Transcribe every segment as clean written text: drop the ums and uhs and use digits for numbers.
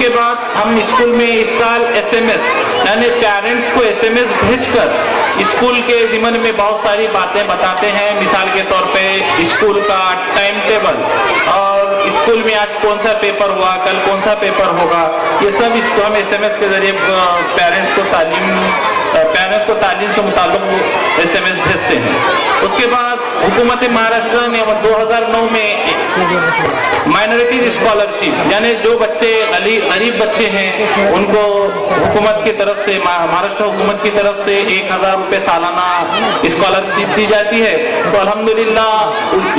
उसके बाद हम स्कूल में इस साल SMS यानी पेरेंट्स को SMS भेजकर स्कूल के ज़िम्मन में बहुत सारी बातें बताते हैं। मिसाल के तौर पे स्कूल का टाइम टेबल और स्कूल में आज कौन सा पेपर हुआ, कल कौन सा पेपर होगा, ये सब इसको हम SMS के जरिए पेरेंट्स को तालीम से मुताल्लिक SMS भेजते हैं। उसके बाद हुकूमत महाराष्ट्र ने 2009 में माइनॉरिटी स्कॉलरशिप यानी जो बच्चे गरीब बच्चे हैं उनको हुकूमत की तरफ से, महाराष्ट्र हुकूमत की तरफ से 1000 रुपये सालाना स्कॉलरशिप दी जाती है। तो अल्हम्दुलिल्लाह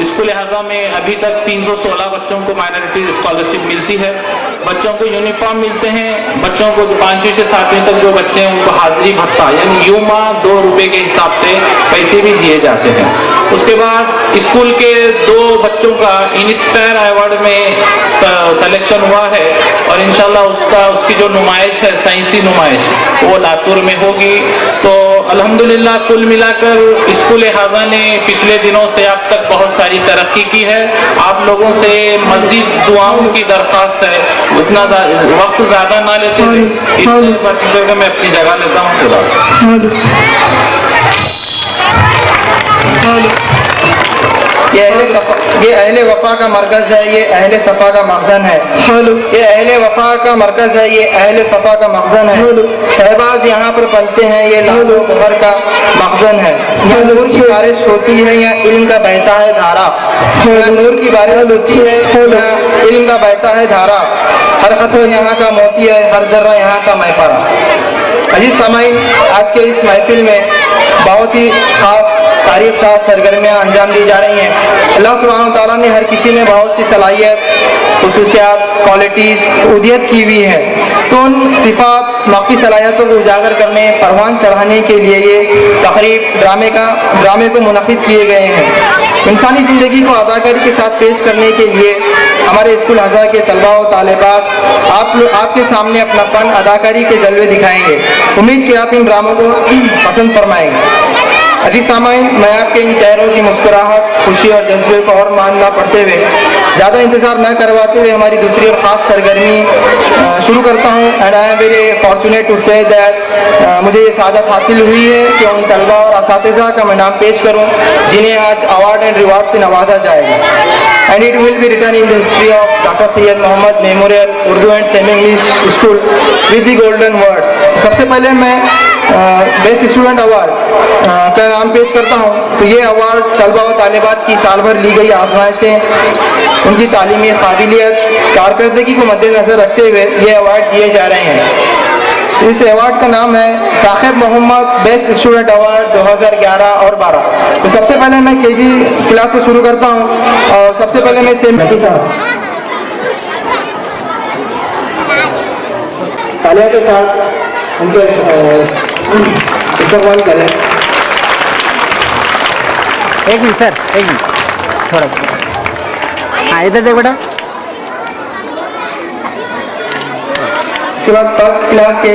स्कूल हाजा में अभी तक 316 बच्चों को माइनॉरिटी स्कॉलरशिप मिलती है। बच्चों को यूनिफॉर्म मिलते हैं। बच्चों को 5वीं से 7वीं तक जो बच्चे हैं उनको हाजिरी भत्ता यानी यूमा 2 रुपये के हिसाब से पैसे भी दिए जाते हैं। उसके बाद स्कूल के 2 बच्चों का इंस्पायर अवार्ड में सिलेक्शन हुआ है और इंशाल्लाह उसकी जो नुमाइश है, साइंसी नुमाइश, वो लातूर में होगी। तो अल्हम्दुलिल्लाह कुल मिलाकर स्कूल हाजा ने पिछले दिनों से अब तक बहुत सारी तरक्की की है। आप लोगों से मज़ीद दुआओं की दरख्वास्त है। उतना वक्त ज़्यादा ना लेते हुए मैं अपनी जगह लेता हूँ। ये अहले वफा का मरकज़ है, ये अहले सफ़ा का मखज़न है। ये अहले वफा का मरकज़ है, ये अहले सफ़ा का मखज़न है। शहबाज यहाँ पर पलते हैं, ये लालो बहर का मखज़न है। यहाँ नूर की बारिश होती है, यहाँ इल्म का बहता है धारा। यहाँ नूर की बारिश होती है, यहाँ इल्म का बहता है धारा। हर ख़तर यहाँ का मोती है, हर ज़र्रा यहाँ का महफरा। अजीज़ सामाईन, आज के इस महफिल में बहुत ही ख़ास तारीफ साथ सरगर्मियाँ अंजाम दी जा रही हैं। अल्लाह सुब्हानहू तआला ने हर किसी में बहुत सी सलाहियत, खुसूसियात, क्वालिटीज़ उदियत की हुई है। तो उन सिफ़ात, मख्फी सलाहियतों को उजागर करने, परवान चढ़ाने के लिए ये तक़रीब ड्रामे को मुनक़िद किए गए हैं। इंसानी ज़िंदगी को अदाकारी के साथ पेश करने के लिए हमारे स्कूल हज़ा के तलबा व तालिबात आपके सामने अपना फ़न अदाकारी के जलवे दिखाएंगे। उम्मीद कि आप इन ड्रामों को पसंद फरमाएंगे। अजीज़ सामाईन, मैं आपके इन चेहरों की मुस्कुराहट, खुशी और जज्बे को और मान ना पड़ते हुए, ज़्यादा इंतज़ार न करवाते हुए हमारी दूसरी और ख़ास सरगर्मी शुरू करता हूँ। And I am very fortunate to say that मुझे ये सादत हासिल हुई है कि उन तलबा और असातिज़ा का मैं नाम पेश करूँ जिन्हें आज अवार्ड एंड रिवार्ड से नवाजा जाएगा। And it will be written in the history of doctor Syed Mohammed memorial Urdu and semi English school with the golden words. सबसे पहले मैं बेस्ट स्टूडेंट अवार्ड का नाम पेश करता हूँ। तो ये अवार्ड तलबा व तालिबात की साल भर ली गई आज़माइशें, उनकी तालीमी काबिलियत, कारकर्दगी को मद्देनज़र रखते हुए ये अवार्ड दिए जा रहे हैं। इस अवार्ड का नाम है Sahib Mohammed best student award 2011 और 12। तो सबसे पहले मैं KG क्लास से शुरू करता हूँ और सबसे पहले मैं सेम तालियों के साथ उनके इस्तेमाल करें। एक मिनट सर, एक मिनट थोड़ा। हाँ, इधर देख बेटा। इसके बाद फर्स्ट क्लास के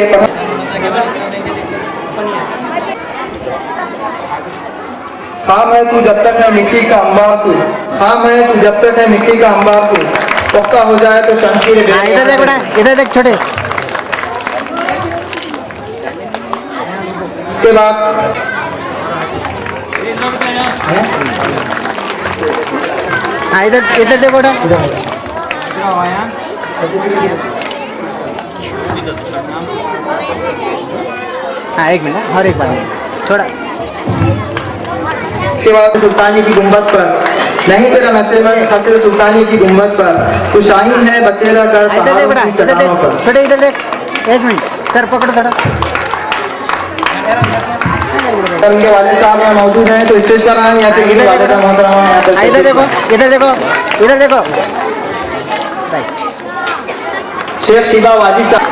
खाम है तू जब तक है मिट्टी का अंबार तू, खाम है तू जब तक है मिट्टी का अंबार तू, पक्का हो जाए तो शमशीर। हाँ, इधर देख बेटा, इधर देख छोटे। इसके बाद हाँ, इधर देखो बेटा। हाँ, एक मिनट और एक बार थोड़ा। इसके बाद सुल्तानी की गुंबद पर नहीं तेरा नशे में खसर, सुल्तानी की गुंबद पर तू शाहीन है बसेरा कर पहाड़ों की चट्टानों पर। छोटे इधर देख, एक मिनट सर पकड़ो थोड़ा। उनके वाले साहब यहाँ मौजूद हैं तो स्टेज पर आए या फिर इधर देखो, इधर देखो, इधर देखो। शेख शिबा वाजिद साहब।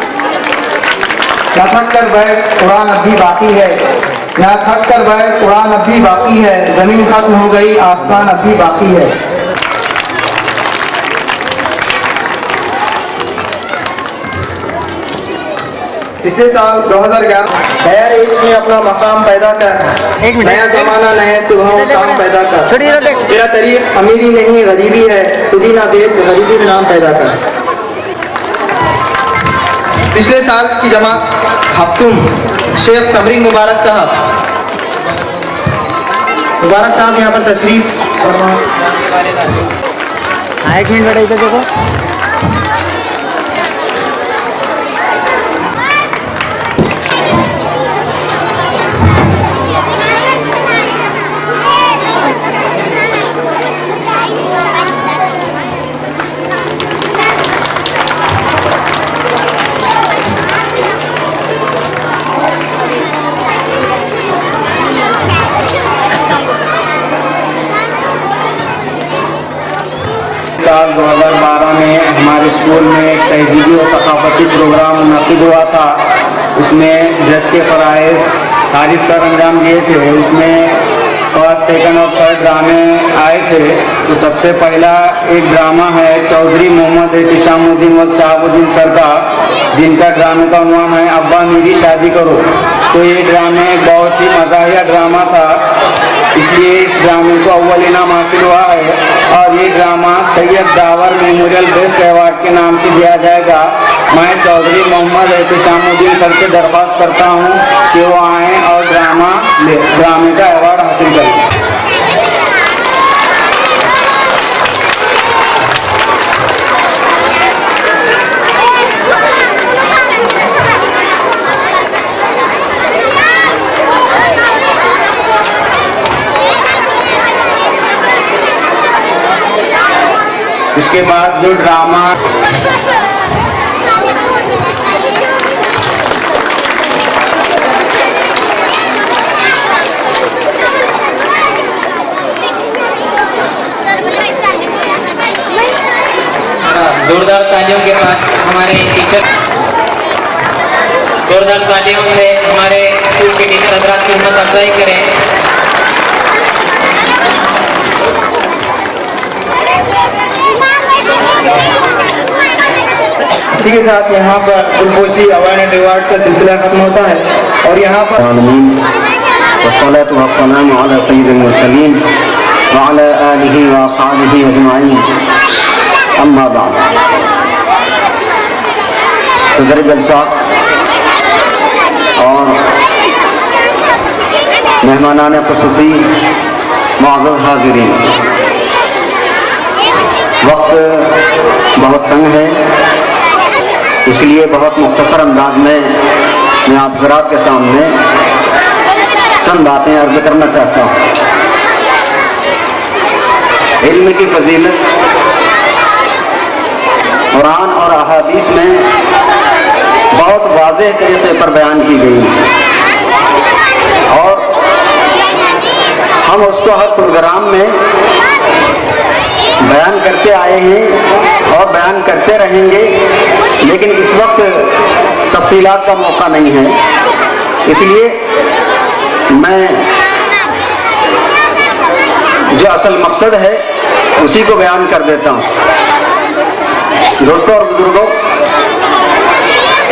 थक कर बैठ कुरान अब भी बाकी है, यहाँ थक कर बैठ कुरान अब भी बाकी है, जमीन खत्म हो गई आसमान अब भी बाकी है। पिछले साल 2011 नया देश में अपना मकाम पैदा कर, नया जमाना नए सुबह शाम पैदा कर। तेरा तरीक अमीरी नहीं गरीबी है, खुदी ना देश गरीबी में नाम पैदा कर। पिछले साल की जमात हफ्तुम शेख सबरी मुबारक साहब यहाँ पर तशरीफ फरमा। हाँ, 1 मिनट बेटा इधर देखो। साल 2012 में हमारे स्कूल में एक तहजीबी और सकाफती प्रोग्राम मुनक़िद हुआ था। उसमें जज के फ़राइज़ खारिज कर अंजाम दिए थे। उसमें फर्स्ट, सेकंड और थर्ड ड्रामे आए थे। तो सबसे पहला एक ड्रामा है चौधरी मोहम्मद एहतिशामुद्दीन व शहाबुद्दीन सर का, जिनका ड्रामे का उन्वान है अब्बा मेरी शादी करो। तो ये ड्रामे बहुत ही मज़ाहिया ड्रामा था, इसलिए इस ड्रामे को अव्वल इनाम हासिल हुआ है। और ये drama Syed the power memorial best award के नाम से दिया जाएगा। मैं चौधरी मोहम्मद एहतिशामुद्दीन सर से दरख्वास्त करता हूँ कि वो आएँ और ड्रामे का अवार्ड हासिल करें। इसके बाद जो ड्रामा जोरदार तालियों के साथ हमारे टीचर, जोरदार तालियों से हमारे स्कूल के टीचर हजरात की हिम्मत अफजाई करें। इसी के साथ यहाँ पर गुलपोशी अवार्ड अवार्ड का सिलसिला खत्म होता है और यहाँ पर वस्सलातु वस्सलामु अला सय्यिदिल मुरसलीन व अला आलिहि व अस्हाबिहि अजमाइन, अम्मा बाद। सदर जलसा और मेहमानान ख़ुसूसी मुअज़्ज़ज़ हाज़िरीन, वक्त बहुत तंग है, इसलिए बहुत मुख्तसर अंदाज में मैं आप हज़रात के सामने चंद बातें अर्ज़ करना चाहता हूँ। इल्म की फजीलत कुरान और अहादीस में बहुत वाज़ेह तरीक़े पर बयान की गई है और हम उसको हर प्रोग्राम में बयान करते आए हैं और बयान करते रहेंगे, लेकिन इस वक्त तफसीलात का मौका नहीं है, इसलिए मैं जो असल मकसद है उसी को बयान कर देता हूँ। दोस्तों और बुजुर्गों,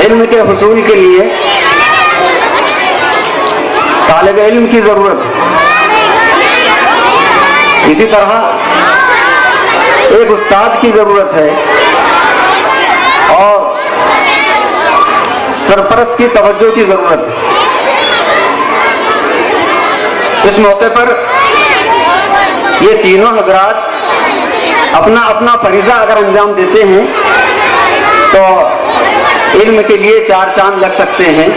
इल्म के हुसूल के लिए तालिब इल्म की ज़रूरत है। इसी तरह एक उस्ताद की ज़रूरत है और सरपरस्त की तवज्जो की ज़रूरत है। इस मौके पर ये तीनों हज़रात अपना अपना फरीज़ा अगर अंजाम देते हैं तो इल्म के लिए 4 चांद लग सकते हैं,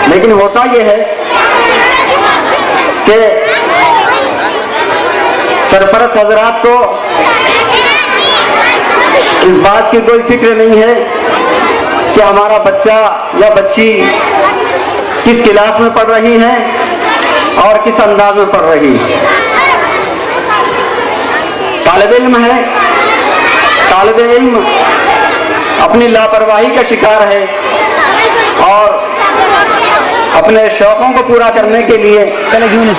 लेकिन होता यह है कि सरपरस्त हज़रात को इस बात की कोई फिक्र नहीं है कि हमारा बच्चा या बच्ची किस क्लास में पढ़ रही है और किस अंदाज में पढ़ रही है। तालिब इल्म है, तालिब इल्म अपनी लापरवाही का शिकार है और अपने शौक़ों को पूरा करने के लिए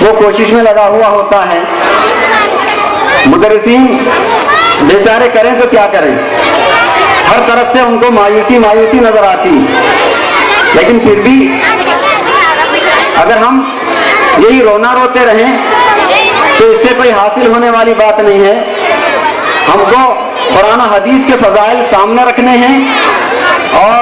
वो कोशिश में लगा हुआ होता है। मुदर्रिसीन बेचारे करें तो क्या करें, हर तरफ से उनको मायूसी मायूसी नजर आती, लेकिन फिर भी अगर हम यही रोना रोते रहें तो इससे कोई हासिल होने वाली बात नहीं है। हमको कुरान हदीस के फजाइल सामने रखने हैं और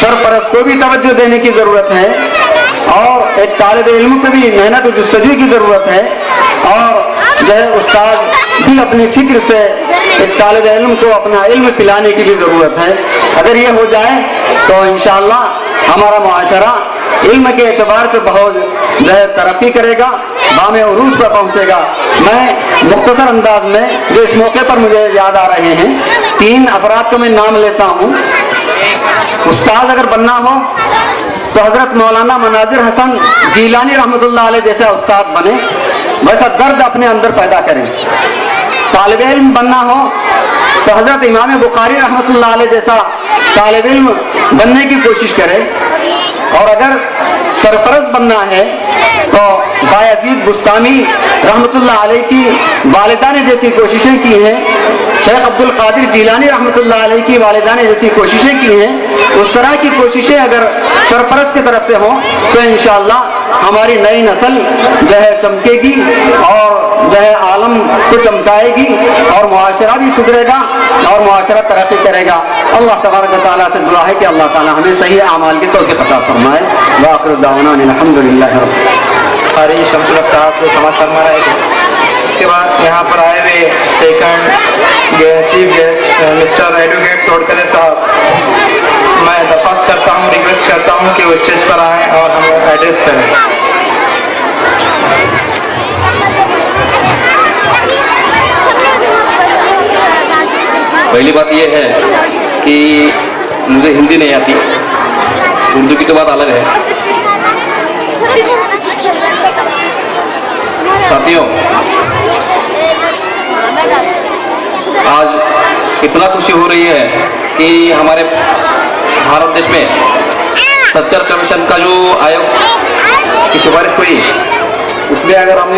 सरपरस्त को भी तवज्जो देने की ज़रूरत है और एक तालिब इल्म को भी मेहनत और जस्तजू की ज़रूरत है और जो है उस्ताद भी अपनी फिक्र से एक तालिब इल्म को अपना इल्म पिलाने की भी ज़रूरत है। अगर ये हो जाए तो इंशाअल्लाह हमारा मुआशरा इल्म के एतबार से बहुत जो है तरक्की करेगा, बामे उरूज पर पहुँचेगा। मैं मुख्तसर अंदाज में जो इस मौके पर मुझे याद आ रहे हैं, 3 अफराद को मैं नाम लेता हूँ। उस्ताद अगर बनना हो तो हज़रत मौलाना मनाजिर हसन जीलानी रहमतुल्लाह अलैह जैसा उस्ताद बने, वैसा दर्द अपने अंदर पैदा करें। तालिब इल्म बनना हो तो हज़रत इमाम बुखारी रहमतुल्लाह अलैह जैसा तालिब इल्म बनने की कोशिश करें। और अगर सरपरस्त बनना है तो बायजीद बुस्तामी रहमतुल्लाह अलैह की वालिदा ने जैसी कोशिशें की हैं, शेख अब्दुल कादिर जीलानी रहमतुल्लाह अलैह की वालिदा ने जैसी कोशिशें की हैं, उस तरह की कोशिशें अगर सरपरस्त की तरफ से हों तो इंशाअल्लाह हमारी नई नस्ल जो है चमकेगी और जो है आलम को चमकाएगी और मुआशरा भी सुधरेगा और मुआशरा तरक्की करेगा। अल्लाह तबारक व तआला से दुआ है कि अल्लाह ताला हमें सही आमाल की तौफीक अता फरमाए। व आखिर दावना अल्हम्दुलिल्लाह कारी शमसुल हक साहब को समाज फरमा रहे थे। इसके बाद यहाँ पर आए हुए second chief guest mister advocate Todkare साहब, मैं दरख्वास्त करता हूँ, रिक्वेस्ट करता हूँ कि वो स्टेज पर आएँ और हम एड्रेस करें। पहली बात यह है कि मुझे हिंदी नहीं आती, उर्दू की तो बात अलग है। साथियों, आज इतना खुशी हो रही है कि हमारे भारत देश में सच्चर कमीशन का जो आयोग की सिफारिश हुई, उसमें अगर हम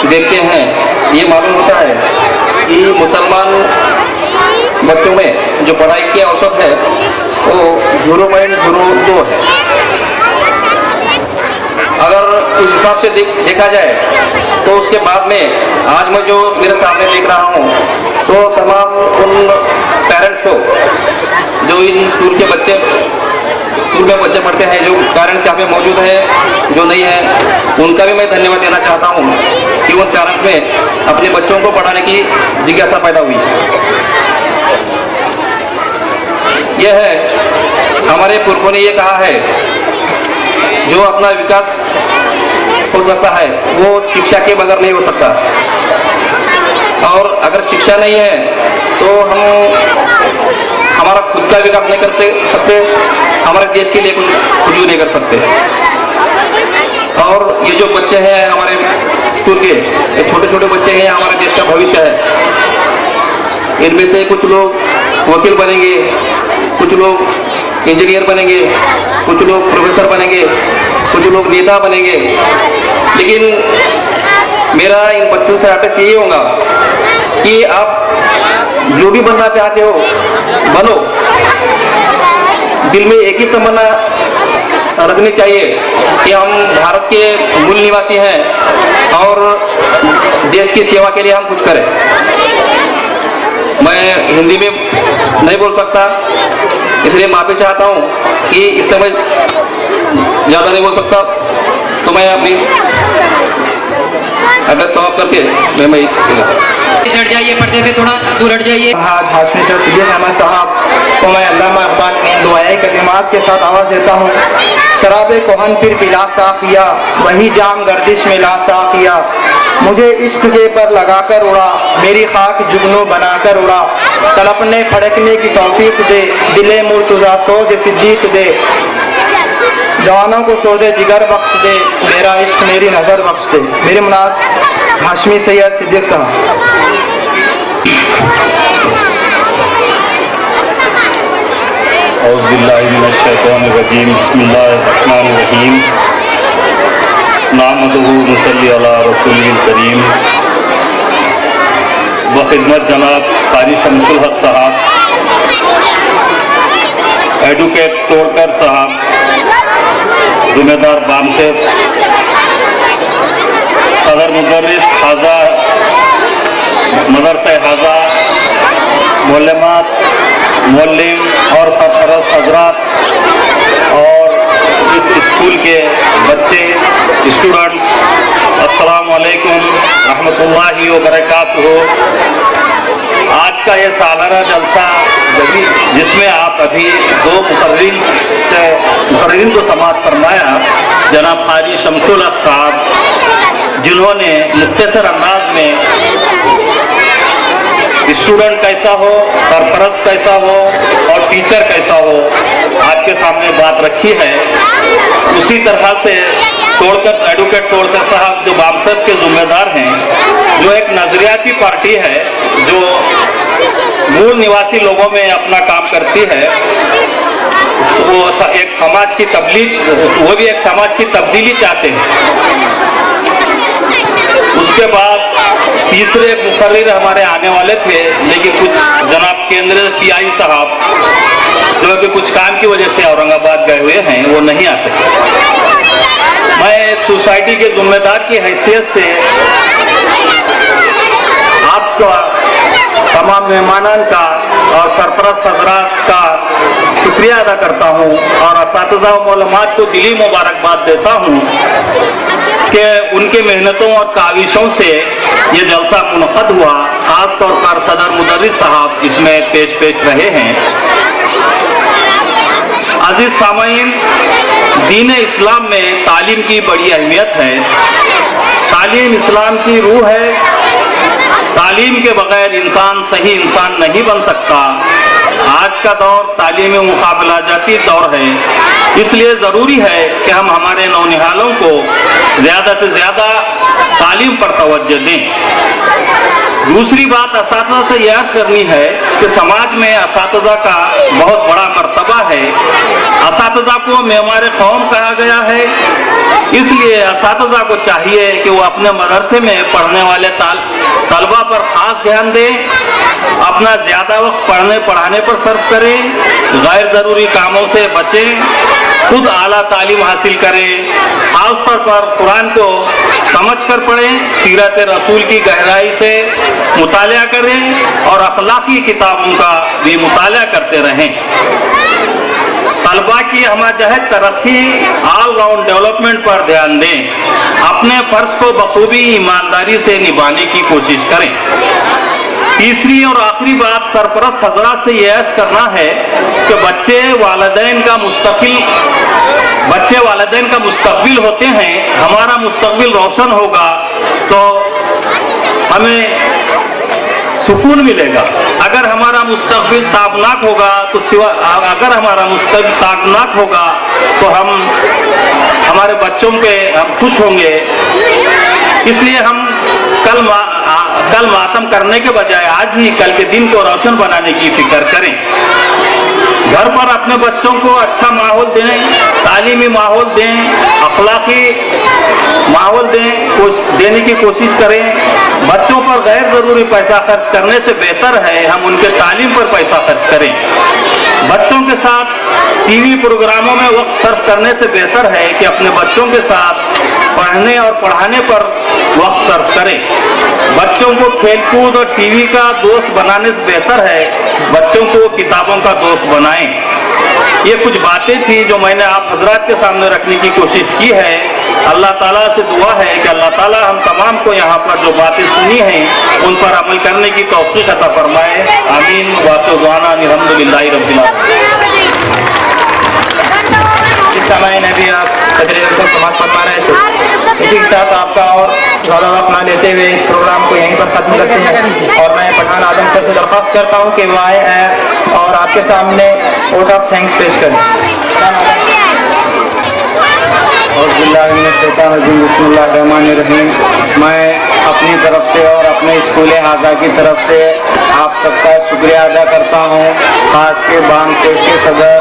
देखते हैं, ये मालूम होता है कि मुसलमान बच्चों में जो पढ़ाई की औसत है वो 0.02 है। अगर उस हिसाब से देखा जाए तो उसके बाद में आज मैं जो मेरे सामने देख रहा हूँ तो तमाम उन पेरेंट्स को जो इन स्कूल में बच्चे पढ़ते हैं, जो पेरेंट्स यहाँ पे मौजूद हैं, जो नहीं है, उनका भी मैं धन्यवाद देना चाहता हूँ कि उन पेरेंट्स में अपने बच्चों को पढ़ाने की जिज्ञासा पैदा हुई। यह है, हमारे पुरखों ने ये कहा है, जो अपना विकास हो सकता है वो शिक्षा के बगैर नहीं हो सकता, और अगर शिक्षा नहीं है तो हम हमारा खुद का विकास नहीं कर सकते, हमारे देश के लिए कुछ भी नहीं कर सकते। और ये जो बच्चे हैं हमारे स्कूल के, ये छोटे छोटे बच्चे हैं, हमारे देश का भविष्य है। इनमें से कुछ लोग वकील बनेंगे, कुछ लोग इंजीनियर बनेंगे, कुछ लोग प्रोफेसर बनेंगे, कुछ लोग नेता बनेंगे। लेकिन मेरा इन बच्चों से आदेश यही होगा कि आप जो भी बनना चाहते हो बनो, दिल में एक ही तमन्ना रखनी चाहिए कि हम भारत के मूल निवासी हैं और देश की सेवा के लिए हम कुछ करें। मैं हिंदी में नहीं बोल सकता, इसलिए माफी चाहता हूँ कि इस समय ज़्यादा नहीं बोल सकता, तो मैं अपनी एड्रेस समाप्त करके मैं हट जाइए, पर्दे से थोड़ा दूर हट जाइए। आज हाशमी सर सिद्दीक अहमद साहब को मैं अल्लामा इकबाल की दुआए कलिमात के साथ आवाज़ देता हूँ। शराबे कोहन फिर पिला साफिया, वही जाम गर्दिश में ला साफिया, मुझे इश्क के पर लगाकर उड़ा, मेरी खाक जुगनू बनाकर उड़ा, तड़पने फड़कने की तौफीक दे, दिले मुर्तज़ा सोज सिद्दीक दे, जवानों को सोदे जिगर बख्श दे, मेरा इश्क मेरी नज़र बख्श दे। मेरे मुनाद हाशमी सैयद सिद्दीक साहब। औज़ुबिल्लाहिमिनश्शैतानिर्रजीम, बिस्मिल्लाहिर्रहमानिर्रहीम, नाहमदुहु नुसल्ली अला रसूलिल करीम। बखिदमत जनाब कारी शमसुल हक साहब, एडवोकेट तोड़कर साहब, जिम्मेदार बामसेर, सदर मुदर्रिस हाजा मदरसा हाजा, मोलमात मुअल्लिम और सरपरस्त हजरात और इस स्कूल के बच्चे स्टूडेंट्स, अस्सलाम वालेकुम रहमतुल्लाहि व बरकातुहू। आज का ये सालाना जलसा जिसमें आप अभी दो मुकर्रिरीन को समाअत फरमाया, जनाब हाजी शमसुल हक साहब, जिन्होंने मुख्तसर अंदाज में स्टूडेंट कैसा हो, सरपरस्त कैसा हो और टीचर कैसा हो आपके सामने बात रखी है। उसी तरह से तोड़कर एडवोकेट तोड़कर साहब जो बामसद के जिम्मेदार हैं, जो एक नजरियाती पार्टी है जो मूल निवासी लोगों में अपना काम करती है, वो एक समाज की तबलीग, वो भी एक समाज की तब्दीली चाहते हैं। उसके बाद तीसरे मुकर्रिर हमारे आने वाले थे, लेकिन कुछ जनाब केंद्रीय पीआई साहब जो कि कुछ काम की वजह से औरंगाबाद गए हुए हैं, वो नहीं आ सके। मैं सोसाइटी के जिम्मेदार की हैसियत से आपका, तमाम मेहमानान का और सरपरस्त हजरात का शुक्रिया अदा करता हूँ और असातिज़ा व मालूमात को दिली मुबारकबाद देता हूँ कि उनके मेहनतों और काविशों से ये जलसा मुनक़द हुआ। ख़ास तौर पर सदर मुदर्रिस साहब इसमें पेश रहे हैं। अजीज सामाईन, दीन इस्लाम में तालीम की बड़ी अहमियत है। तालीम इस्लाम की रूह है। तालीम के बगैर इंसान सही इंसान नहीं बन सकता। आज का दौर तालीमी मुकाबला जाती दौर है, इसलिए ज़रूरी है कि हम हमारे नौनिहालों को ज़्यादा से ज़्यादा तालीम पर तवज्जो दें। दूसरी बात असातिज़ा से यह करनी है कि समाज में असातिज़ा का बहुत बड़ा मर्तबा है। असातिज़ा को मेमार कौम कहा गया है, इसलिए असातिज़ा को चाहिए कि वो अपने मदरसे में पढ़ने वाले तलबा पर खास ध्यान दें, अपना ज़्यादा वक्त पढ़ने पढ़ाने पर सर्फ करें, गैर ज़रूरी कामों से बचें, खुद आला तालीम हासिल करें, खास तौर पर कुरान को समझ कर पढ़ें, सीरत रसूल की गहराई से मुतालिया करें और अखलाकी किताबों का भी मुतालिया करते रहें। तलबा की हमाजहत तरक्की, ऑल राउंड डेवलपमेंट पर ध्यान दें। अपने फ़र्ज को बखूबी ईमानदारी से निभाने की कोशिश करें। तीसरी और आखिरी बात सरपरस्त हजरात से यह अर्ज़ करना है कि बच्चे वालिदैन का मुस्तकबिल होते हैं। हमारा मुस्तकबिल रोशन होगा तो हमें सुकून मिलेगा। अगर हमारा मुस्तकबिल ताबनाक होगा तो तो हम हमारे बच्चों पे हम खुश होंगे। इसलिए हम कल मातम करने के बजाय आज ही कल के दिन को रोशन बनाने की फिक्र करें। घर पर अपने बच्चों को अच्छा माहौल दें, तालीमी माहौल दें, अखलाकी माहौल देने की कोशिश करें। बच्चों पर गैर ज़रूरी पैसा खर्च करने से बेहतर है हम उनके तालीम पर पैसा खर्च करें। बच्चों के साथ टीवी प्रोग्रामों में वक्त सर्फ करने से बेहतर है कि अपने बच्चों के साथ पढ़ने और पढ़ाने पर वक्त सर्फ करें। बच्चों को खेलकूद और टीवी का दोस्त बनाने से बेहतर है बच्चों को किताबों का दोस्त बनाएं। ये कुछ बातें थी जो मैंने आप हजरात के सामने रखने की कोशिश की है। अल्लाह ताला से दुआ है कि अल्लाह ताला हम तमाम को यहाँ पर जो बातें सुनी हैं उन पर अमल करने की तौफीक अता फरमाए। आमीन। वाक़िअ दुआना अल्हम्दुलिल्लाहि रब्बिल आलमीन। इस समय ने भी आप तकरीबन सब समाप्त फरमा रहे थे। इसी के साथ आपका और ज़्यादा वक्त ना लेते हुए इस प्रोग्राम को यहीं पर ख़त्म करते हैं और मैं पठान आदम सर से दरख्वास्त करता हूँ कि वो आए हैं और आपके सामने वोट ऑफ थैंक्स पेश करें। बिस्मिल्लाहिर्रहमानिर्रहीम। मैं अपनी तरफ से और अपने स्कूल हाजा की तरफ से आप सबका शुक्रिया अदा करता हूँ। खास के बाम के सदर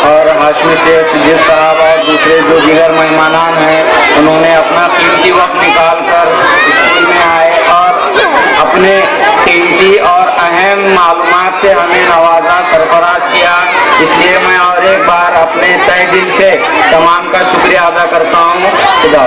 और हाशमी से सिद्दीक साहब और दूसरे जो दीगर मेहमानान हैं, उन्होंने अपना कीमती वक्त निकाल कर स्कूल में आए और अपने कीमती और अहम मालूमात से हमें नवाजा सरफराज किया। इसलिए मैं और एक बार अपने तहे दिल से तमाम का शुक्रिया अदा करता हूँ। खुदा।